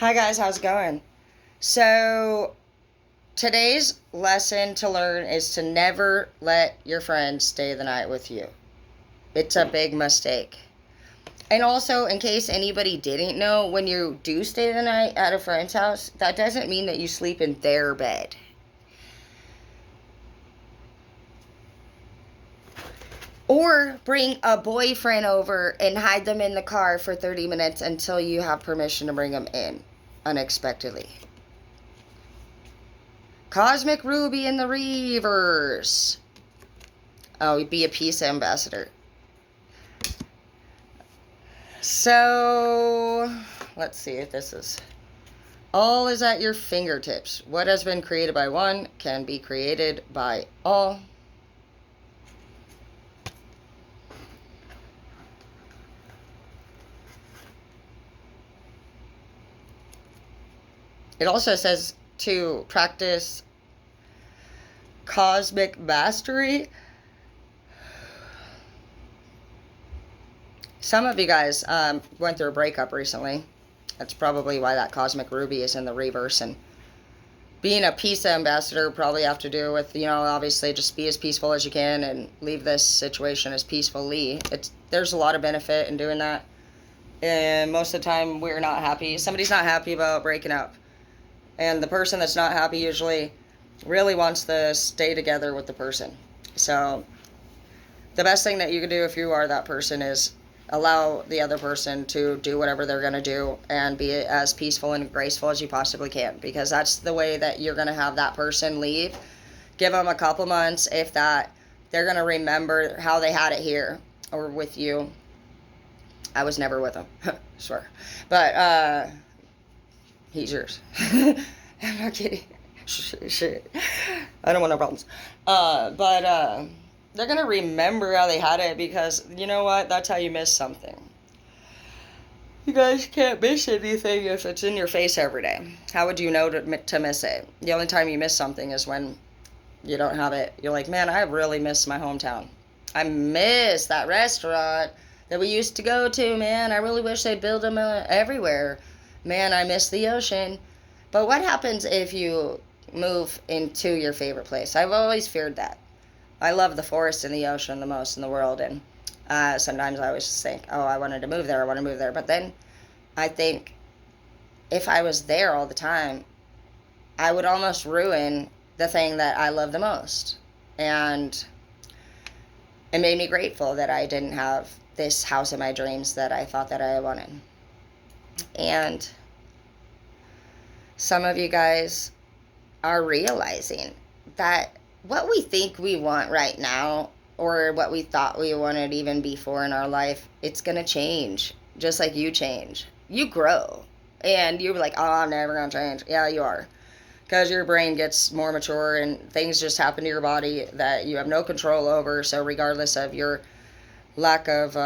Hi guys, how's it going? So, today's lesson to learn is to never let your friends stay the night with you. It's a big mistake. And also, in case anybody didn't know, when you do stay the night at a friend's house, that doesn't mean that you sleep in their bed. Or bring a boyfriend over and hide them in the car for 30 minutes until you have permission to bring them in unexpectedly. Cosmic Ruby in the reverse. Oh, be a peace ambassador. So, let's see if this is... All is at your fingertips. What has been created by one can be created by all. It also says to practice cosmic mastery. Some of you guys went through a breakup recently. That's probably why that Cosmic Ruby is in the reverse. And being a peace ambassador probably have to do with, obviously just be as peaceful as you can and leave this situation as peacefully. There's a lot of benefit in doing that. And most of the time we're not happy. Somebody's not happy about breaking up. And the person that's not happy usually really wants to stay together with the person. So the best thing that you can do if you are that person is allow the other person to do whatever they're going to do and be as peaceful and graceful as you possibly can, because that's the way that you're going to have that person leave. Give them a couple months, if that. They're going to remember how they had it here or with you. I was never with him, swear. But he's yours. I'm not kidding. Shit. I don't want no problems. But they're going to remember how they had it, because you know what? That's how you miss something. You guys can't miss anything if it's in your face every day. How would you know to miss it? The only time you miss something is when you don't have it. You're like, man, I really miss my hometown. I miss that restaurant that we used to go to, man. I really wish they'd build them everywhere. Man, I miss the ocean. But what happens if you move into your favorite place? I've always feared that. I love the forest and the ocean the most in the world, and sometimes I always just think, oh, I wanted to move there, I want to move there. But then I think if I was there all the time, I would almost ruin the thing that I love the most. And it made me grateful that I didn't have this house of my dreams that I thought that I wanted. And some of you guys are realizing that what we think we want right now, or what we thought we wanted even before in our life, it's going to change. Just like you change. You grow. And you're like, oh, I'm never going to change. Yeah, you are. Because your brain gets more mature and things just happen to your body that you have no control over. So regardless of your lack of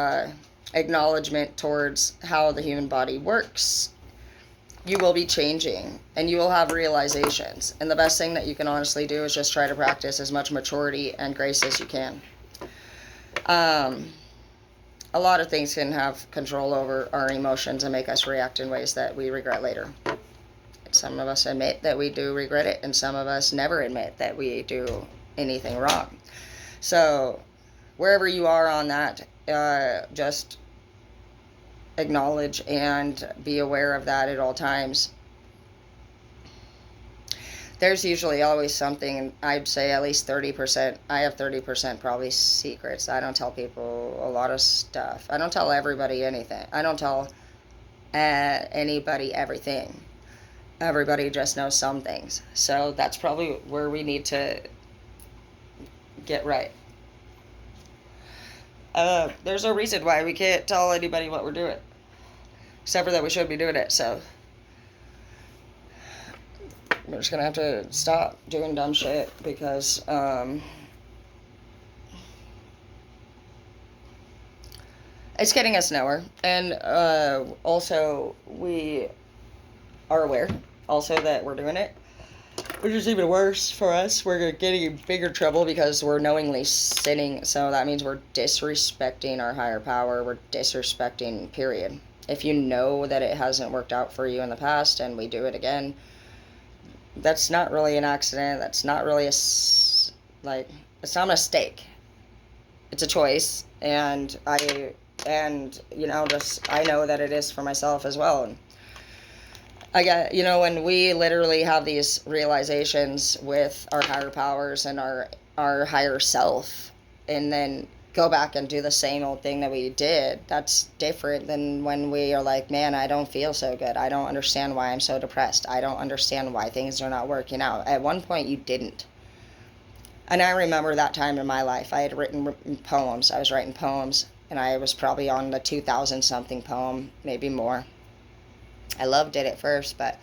acknowledgement towards how the human body works, you will be changing and you will have realizations. And the best thing that you can honestly do is just try to practice as much maturity and grace as you can. A lot of things can have control over our emotions and make us react in ways that we regret later. Some of us admit that we do regret it, and some of us never admit that we do anything wrong. So wherever you are on that, just acknowledge and be aware of that at all times. There's usually always something. I'd say at least 30%. I have 30% probably secrets. I don't tell people a lot of stuff. I don't tell everybody anything. I don't tell anybody everything. Everybody just knows some things. So that's probably where we need to get right. There's no reason why we can't tell anybody what we're doing, except for that we should be doing it. So we're just gonna have to stop doing dumb shit, because it's getting us nowhere. And also we are aware also that we're doing it, which is even worse for us. We're getting in bigger trouble because we're knowingly sinning. So that means we're disrespecting our higher power. We're disrespecting, period. If you know that it hasn't worked out for you in the past and we do it again, that's not really an accident. That's not really like, it's not a mistake. It's a choice. And you know, just, I know that it is for myself as well. And I get, you know, when we literally have these realizations with our higher powers and our higher self, and then go back and do the same old thing that we did, that's different than when we are like, man, I don't feel so good. I don't understand why I'm so depressed. I don't understand why things are not working out. At one point, you didn't. And I remember that time in my life. I had written poems. I was writing poems, and I was probably on the 2000 something poem, maybe more. I loved it at first, but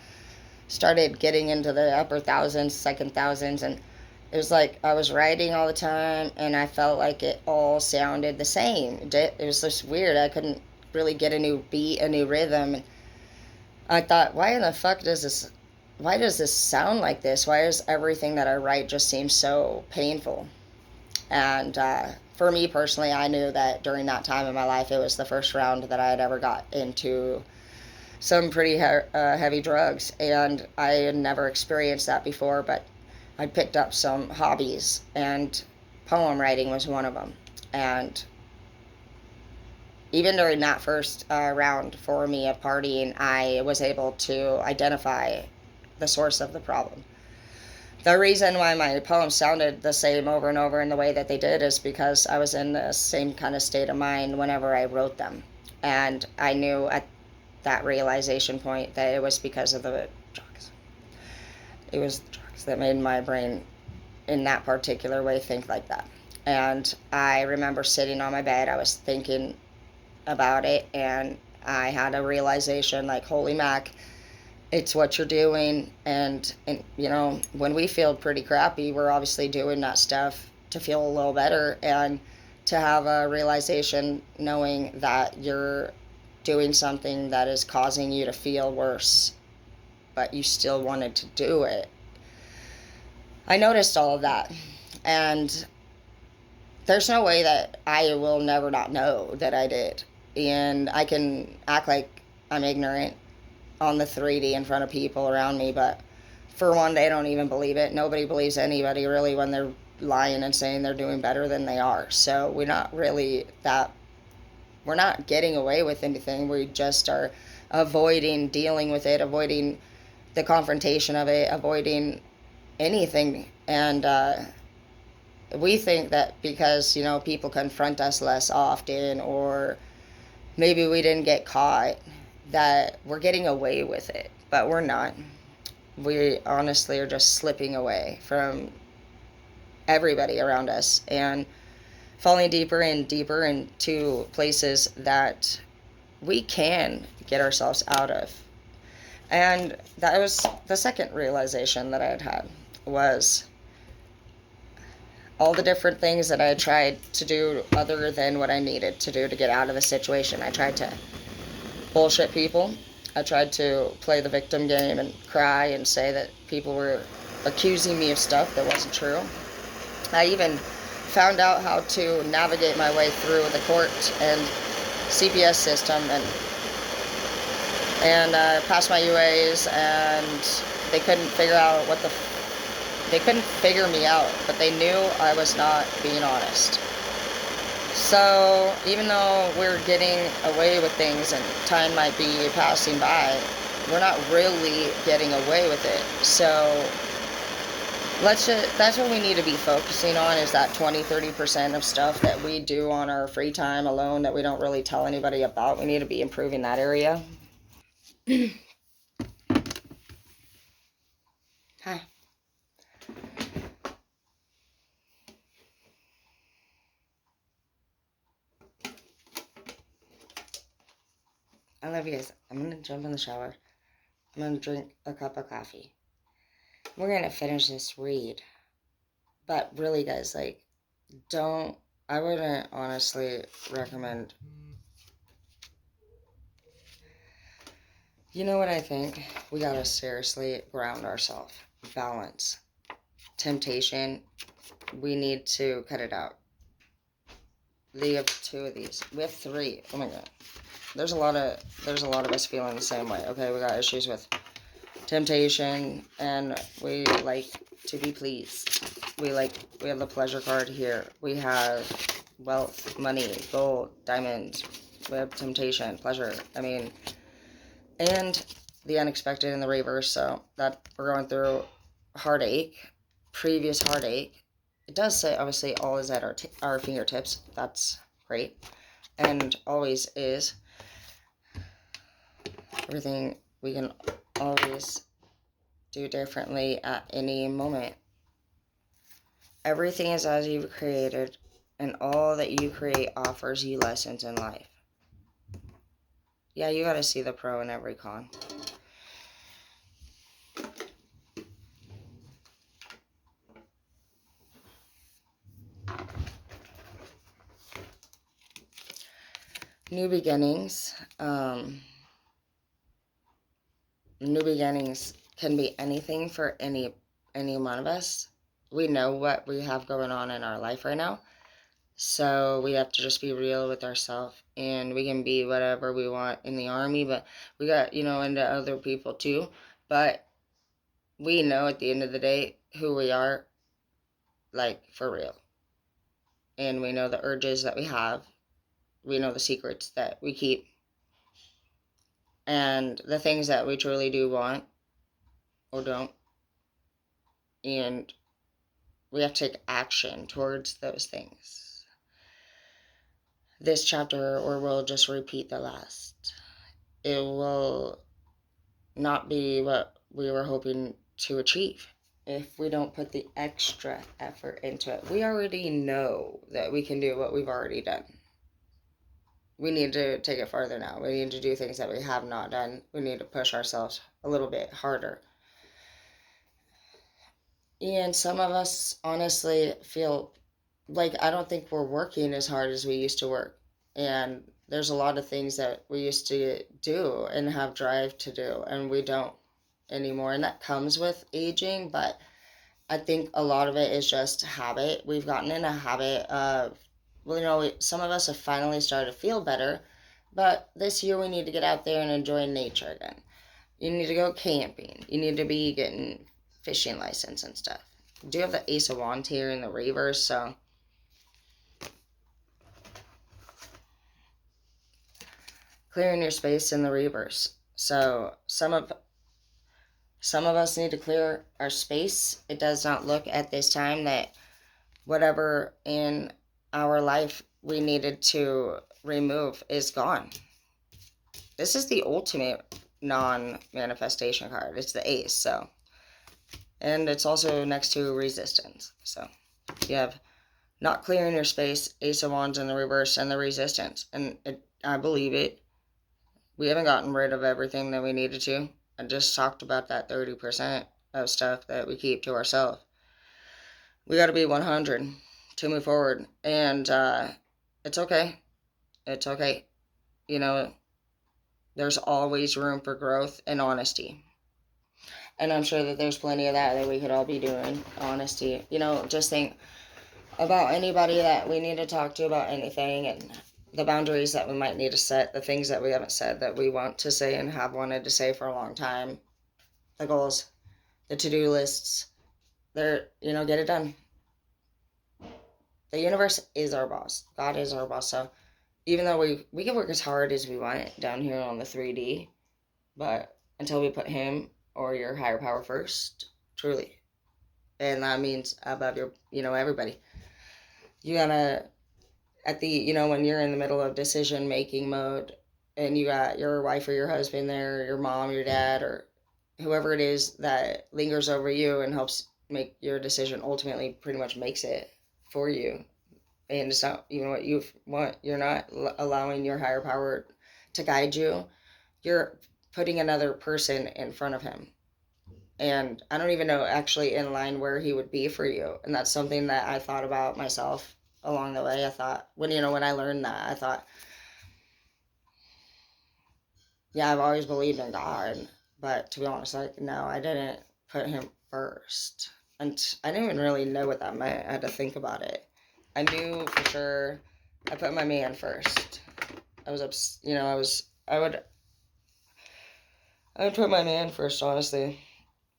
started getting into the upper thousands, second thousands, and it was like I was writing all the time, and I felt like it all sounded the same. It was just weird. I couldn't really get a new beat, a new rhythm. And I thought, why does this sound like this? Why does everything that I write just seem so painful? And for me personally, I knew that during that time in my life, it was the first round that I had ever got into some pretty heavy drugs, and I had never experienced that before, but I'd picked up some hobbies, and poem writing was one of them. And even during that first round for me of partying, I was able to identify the source of the problem. The reason why my poems sounded the same over and over in the way that they did is because I was in the same kind of state of mind whenever I wrote them. And I knew at that realization point that it was because of the drugs. It was the drugs that made my brain in that particular way think like that. And I remember sitting on my bed, I was thinking about it, and I had a realization like, holy mac, it's what you're doing. And you know, when we feel pretty crappy, we're obviously doing that stuff to feel a little better, and to have a realization knowing that you're doing something that is causing you to feel worse, but you still wanted to do it. I noticed all of that, and there's no way that I will never not know that I did. And I can act like I'm ignorant on the 3D in front of people around me, but for one, they don't even believe it. Nobody believes anybody really when they're lying and saying they're doing better than they are. So we're not getting away with anything. We just are avoiding dealing with it, avoiding the confrontation of it, avoiding anything. And we think that because, you know, people confront us less often, or maybe we didn't get caught, that we're getting away with it. But we're not. We honestly are just slipping away from everybody around us and falling deeper and deeper into places that we can get ourselves out of. And that was the second realization that I had was all the different things that I had tried to do other than what I needed to do to get out of the situation. I tried to bullshit people. I tried to play the victim game and cry and say that people were accusing me of stuff that wasn't true. I even found out how to navigate my way through the court and CPS system, and passed my UAs, and they couldn't figure me out, but they knew I was not being honest. So even though we're getting away with things and time might be passing by, we're not really getting away with it. So that's what we need to be focusing on, is that 20-30% of stuff that we do on our free time alone that we don't really tell anybody about. We need to be improving that area. Hi. I love you guys. I'm going to jump in the shower. I'm going to drink a cup of coffee. We're going to finish this read. But really, guys, like, I wouldn't honestly recommend. You know what I think? We gotta seriously ground ourselves. Balance. Temptation. We need to cut it out. We have 2 of these. We have 3. Oh my god. there's a lot of us feeling the same way. Okay, we got issues with temptation, and we like to be pleased. We have the pleasure card here. We have wealth, money, gold, diamonds. We have temptation, pleasure. I mean, and the unexpected in the reverse. So that we're going through heartache, previous heartache. It does say obviously all is at our fingertips. That's great, and always is. Everything we can always do differently at any moment. Everything is as you've created, and all that you create offers you lessons in life. Yeah, you gotta see the pro in every con. New beginnings. New beginnings can be anything for any one of us. We know what we have going on in our life right now. So we have to just be real with ourselves, and we can be whatever we want in the army, but we got, into other people too. But we know at the end of the day who we are, like, for real. And we know the urges that we have. We know the secrets that we keep. And the things that we truly do want or don't. And we have to take action towards those things. This chapter, or we'll just repeat the last. It will not be what we were hoping to achieve if we don't put the extra effort into it. We already know that we can do what we've already done. We need to take it farther now. We need to do things that we have not done. We need to push ourselves a little bit harder. And some of us honestly feel like I don't think we're working as hard as we used to work. And there's a lot of things that we used to do and have drive to do, and we don't anymore. And that comes with aging, but I think a lot of it is just habit. We've gotten in a habit of, some of us have finally started to feel better, but this year we need to get out there and enjoy nature again. You need to go camping. You need to be getting fishing license and stuff. I do have the Ace of Wands here in the reverse, so clearing your space in the reverse. So some of us need to clear our space. It does not look at this time that whatever in our life we needed to remove is gone. This is the ultimate non-manifestation card. It's the Ace, so. And it's also next to Resistance. So you have not clearing your space, Ace of Wands in the reverse, and the Resistance. And I believe it. We haven't gotten rid of everything that we needed to. I just talked about that 30% of stuff that we keep to ourselves. We got to be 100 to move forward. And it's okay. It's okay. There's always room for growth and honesty. And I'm sure that there's plenty of that we could all be doing. Honesty. Just think about anybody that we need to talk to about anything, and the boundaries that we might need to set, the things that we haven't said that we want to say and have wanted to say for a long time, the goals, the to-do lists. Get it done. The universe is our boss. God is our boss. So even though we can work as hard as we want down here on the 3D, but until we put him or your higher power first, truly. And that means above your, everybody. You gotta, when you're in the middle of decision-making mode, and you got your wife or your husband there, your mom, your dad, or whoever it is that lingers over you and helps make your decision, ultimately pretty much makes it for you. And it's not even what you want. You're not allowing your higher power to guide you. You're putting another person in front of him. And I don't even know actually in line where he would be for you. And that's something that I thought about myself along the way. I thought, when I learned that, I thought, yeah, I've always believed in God. But to be honest, no, I didn't put him first. And I didn't even really know what that meant. I had to think about it. I knew for sure I put my man first. I was I would put my man first, honestly.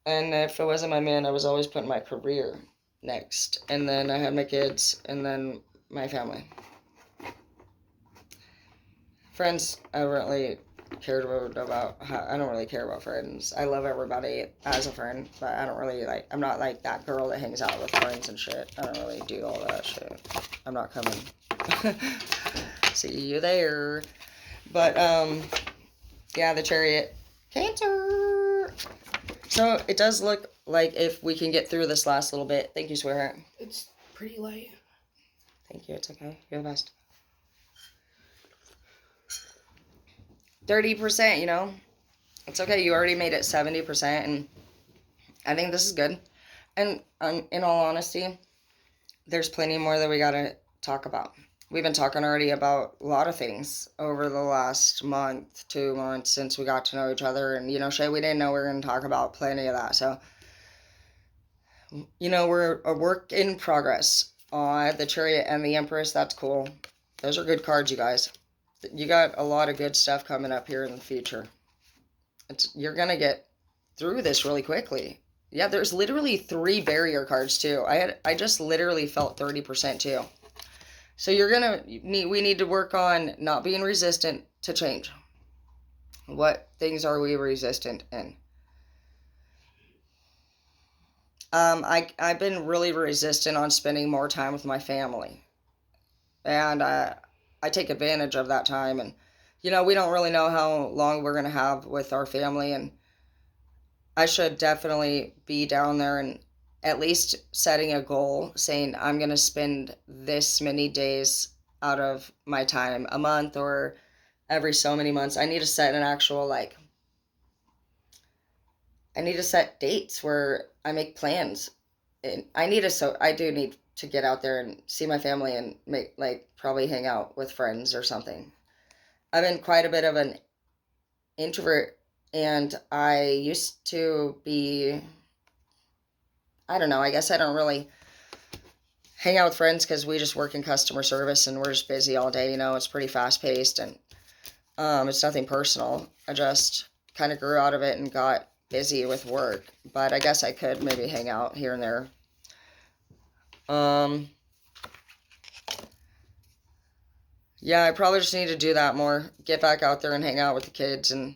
And if it wasn't my man, I was always putting my career next. And then I had my kids, and then my family. Friends, I really cared about I don't really care about friends. I love everybody as a friend, but I don't really I'm not like that girl that hangs out with friends and shit. I don't really do all that shit. I'm not coming. See you there. But, yeah, the Chariot. Cancer! So, it does look like if we can get through this last little bit. Thank you, sweetheart. It's pretty light. Thank you, it's okay. You're the best. 30%, you know? It's okay, you already made it 70%, and I think this is good. And in all honesty, there's plenty more that we gotta talk about. We've been talking already about a lot of things over the last month, 2 months since we got to know each other. And, Shay, we didn't know we were going to talk about plenty of that. So, we're a work in progress. The Chariot and the Empress, that's cool. Those are good cards, you guys. You got a lot of good stuff coming up here in the future. You're going to get through this really quickly. Yeah, there's literally 3 barrier cards, too. I just literally felt 30%, too. So we need to work on not being resistant to change. What things are we resistant in? I've been really resistant on spending more time with my family. And I take advantage of that time. And, we don't really know how long we're going to have with our family. And I should definitely be down there and at least setting a goal saying I'm going to spend this many days out of my time, a month or every so many months. I need to set an actual I need to set dates where I make plans. And I do need to get out there and see my family and make probably hang out with friends or something. I've been quite a bit of an introvert, and I used to be, I don't know, I guess I don't really hang out with friends because we just work in customer service and we're just busy all day. It's pretty fast paced, and it's nothing personal. I just kind of grew out of it and got busy with work, but I guess I could maybe hang out here and there. Yeah, I probably just need to do that more. Get back out there and hang out with the kids and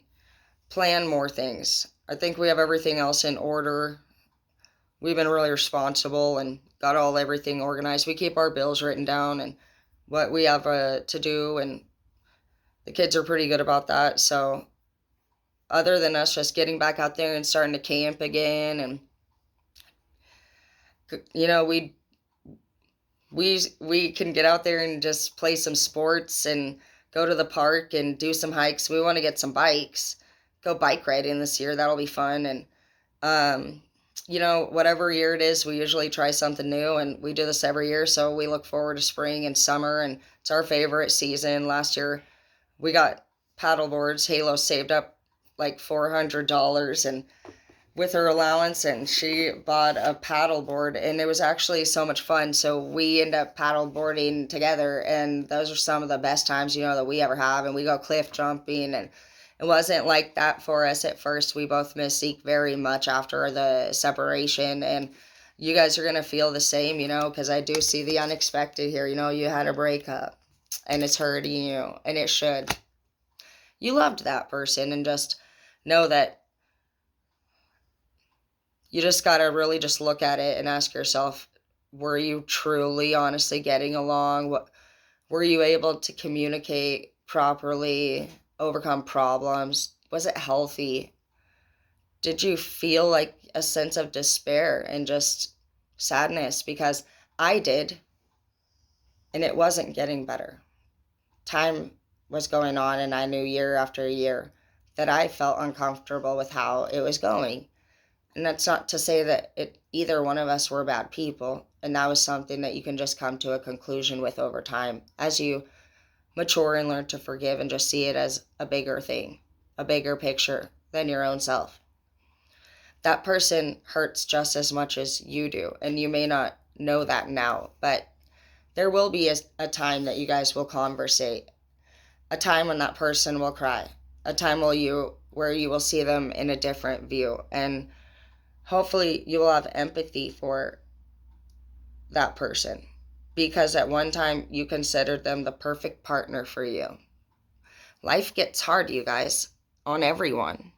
plan more things. I think we have everything else in order. We've been really responsible and got everything organized. We keep our bills written down and what we have to do, and the kids are pretty good about that. So other than us just getting back out there and starting to camp again, and we can get out there and just play some sports and go to the park and do some hikes. We want to get some bikes, go bike riding this year. That'll be fun. And whatever year it is, we usually try something new, and we do this every year. So we look forward to spring and summer, and it's our favorite season. Last year we got paddle boards. Halo saved up like $400 and with her allowance, and she bought a paddle board, and it was actually so much fun. So we end up paddle boarding together, and those are some of the best times that we ever have. And we go cliff jumping, and it wasn't like that for us at first. We both missed Zeke very much after the separation, and you guys are going to feel the same, because I do see the unexpected here. You had a breakup, and it's hurting you, and it should. You loved that person, and just know that you just got to really just look at it and ask yourself, were you truly, honestly getting along? Were you able to communicate properly, overcome problems? Was it healthy? Did you feel like a sense of despair and just sadness? Because I did, and it wasn't getting better. Time was going on, and I knew year after year that I felt uncomfortable with how it was going. And that's not to say that either one of us were bad people. And that was something that you can just come to a conclusion with over time as you mature and learn to forgive and just see it as a bigger thing, a bigger picture than your own self. That person hurts just as much as you do. And you may not know that now, but there will be a time that you guys will conversate. a time when that person will cry, a time where you will see them in a different view, and hopefully you will have empathy for that person because at one time you considered them the perfect partner for you. Life gets hard, you guys, on everyone.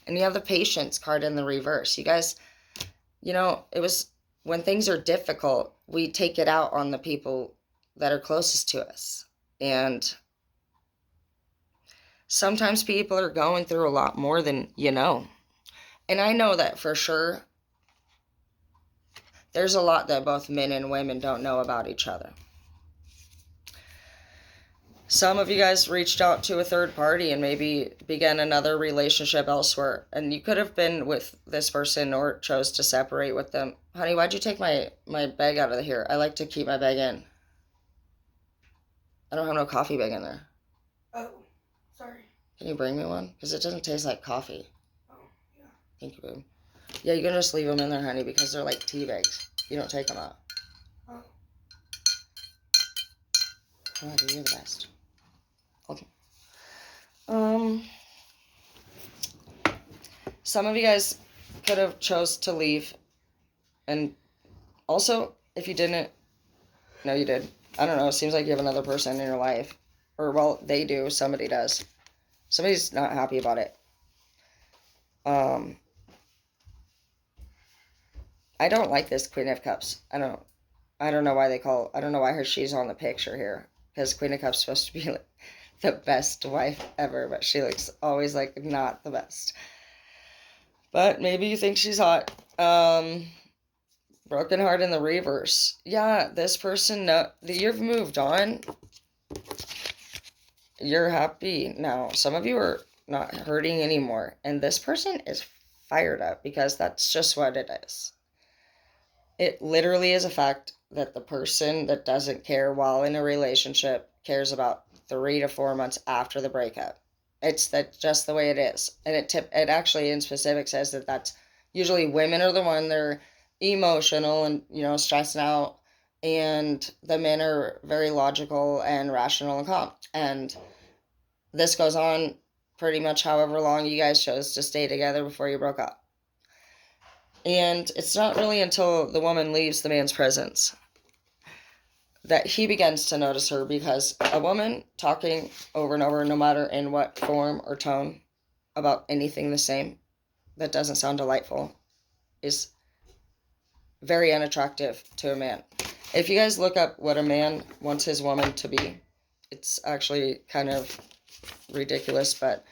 And you have the patience card in the reverse. You guys, it was when things are difficult, we take it out on the people that are closest to us. And sometimes people are going through a lot more than you know. And I know that for sure. There's a lot that both men and women don't know about each other. Some of you guys reached out to a third party and maybe began another relationship elsewhere. And you could have been with this person or chose to separate with them. Honey, why'd you take my bag out of here? I like to keep my bag in. I don't have no coffee bag in there. Oh, sorry. Can you bring me one? Because it doesn't taste like coffee. Oh, yeah. Thank you, babe. Yeah, you can just leave them in there, honey, because they're like tea bags. You don't take them out. Oh. Come on, you're the best. Okay. Some of you guys could have chose to leave, and also, if you didn't, no, you did. I don't know. It seems like you have another person in your life, or well, they do. Somebody does. Somebody's not happy about it. I don't like this Queen of Cups. I don't know why I don't know why she's on the picture here, because Queen of Cups is supposed to be like the best wife ever, but she looks always like not the best. But maybe you think she's hot. Broken heart in the reverse. Yeah, this person, you've moved on. You're happy now. Some of you are not hurting anymore, and this person is fired up because that's just what it is. It literally is a fact that the person that doesn't care while in a relationship cares about 3 to 4 months after the breakup. It's just the way it is. And it actually in specific says that that's usually women are the one that are emotional and, stressing out. And the men are very logical and rational and calm. And this goes on pretty much however long you guys chose to stay together before you broke up. And it's not really until the woman leaves the man's presence that he begins to notice her, because a woman talking over and over, no matter in what form or tone, about anything the same that doesn't sound delightful is very unattractive to a man. If you guys look up what a man wants his woman to be, it's actually kind of ridiculous, but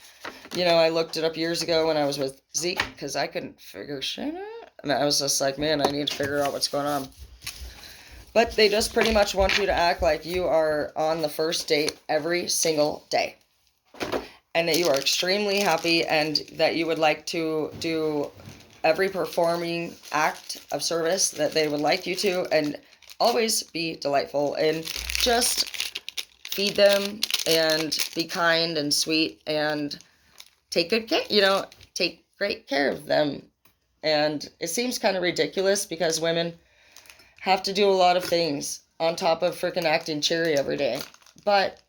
I looked it up years ago when I was with Zeke because I couldn't figure shit out. And I was just like, man, I need to figure out what's going on. But they just pretty much want you to act like you are on the first date every single day. And that you are extremely happy and that you would like to do every performing act of service that they would like you to, and always be delightful and just feed them and be kind and sweet and take good care, take great care of them. And it seems kind of ridiculous because women have to do a lot of things on top of freaking acting cheery every day. But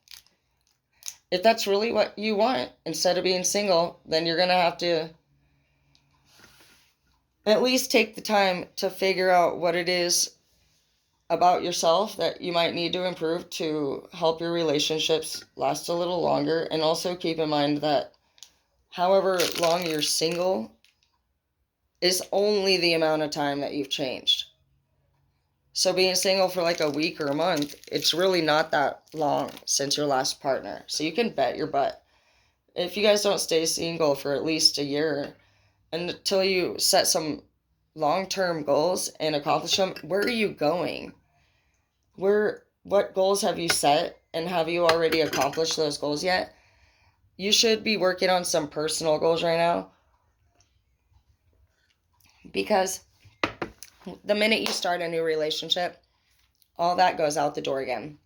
if that's really what you want, instead of being single, then you're going to have to at least take the time to figure out what it is about yourself that you might need to improve to help your relationships last a little longer. And also keep in mind that however long you're single is only the amount of time that you've changed. So being single for like a week or a month, it's really not that long since your last partner. So you can bet your butt. If you guys don't stay single for at least a year until you set some long-term goals and accomplish them, where are you going? What goals have you set, and have you already accomplished those goals yet? You should be working on some personal goals right now, because the minute you start a new relationship, all that goes out the door again.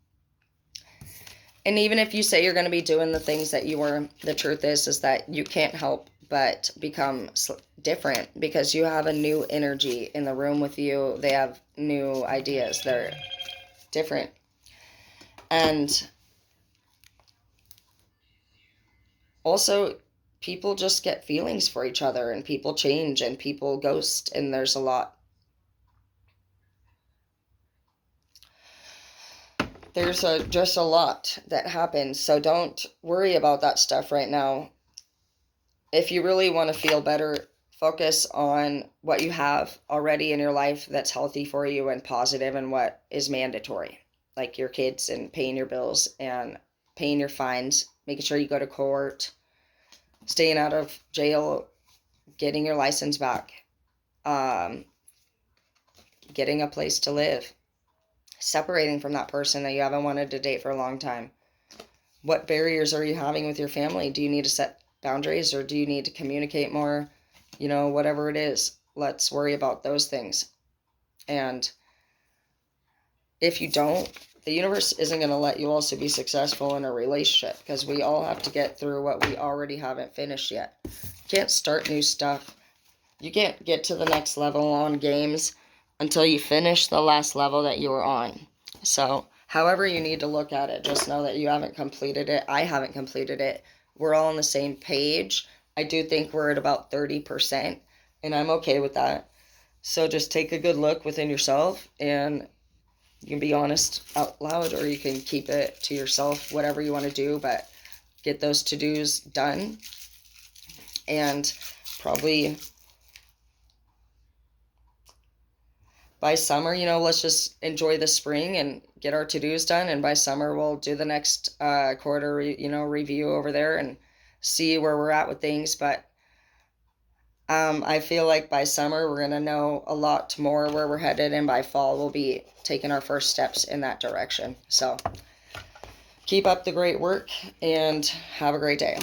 And even if you say you're going to be doing the things that you were, the truth is that you can't help but become different, because you have a new energy in the room with you. They have new ideas. They're different. And also, people just get feelings for each other, and people change, and people ghost, and there's a lot. There's just a lot that happens, so don't worry about that stuff right now. If you really want to feel better, focus on what you have already in your life that's healthy for you and positive, and what is mandatory, like your kids and paying your bills and paying your fines, making sure you go to court, staying out of jail, getting your license back, getting a place to live, separating from that person that you haven't wanted to date for a long time. What barriers are you having with your family? Do you need to set boundaries, or do you need to communicate more? Whatever it is, let's worry about those things. And if you don't, the universe isn't going to let you also be successful in a relationship, because we all have to get through what we already haven't finished yet. You can't start new stuff. You can't get to the next level on games until you finish the last level that you were on. So, however you need to look at it, just know that you haven't completed it. I haven't completed it. We're all on the same page. I do think we're at about 30%, and I'm okay with that. So just take a good look within yourself, and you can be honest out loud, or you can keep it to yourself, whatever you want to do, but get those to-dos done. And probably by summer, let's just enjoy the spring and get our to-dos done. And by summer, we'll do the next quarter, review over there and see where we're at with things. But I feel like by summer, we're going to know a lot more where we're headed. And by fall, we'll be taking our first steps in that direction. So keep up the great work and have a great day.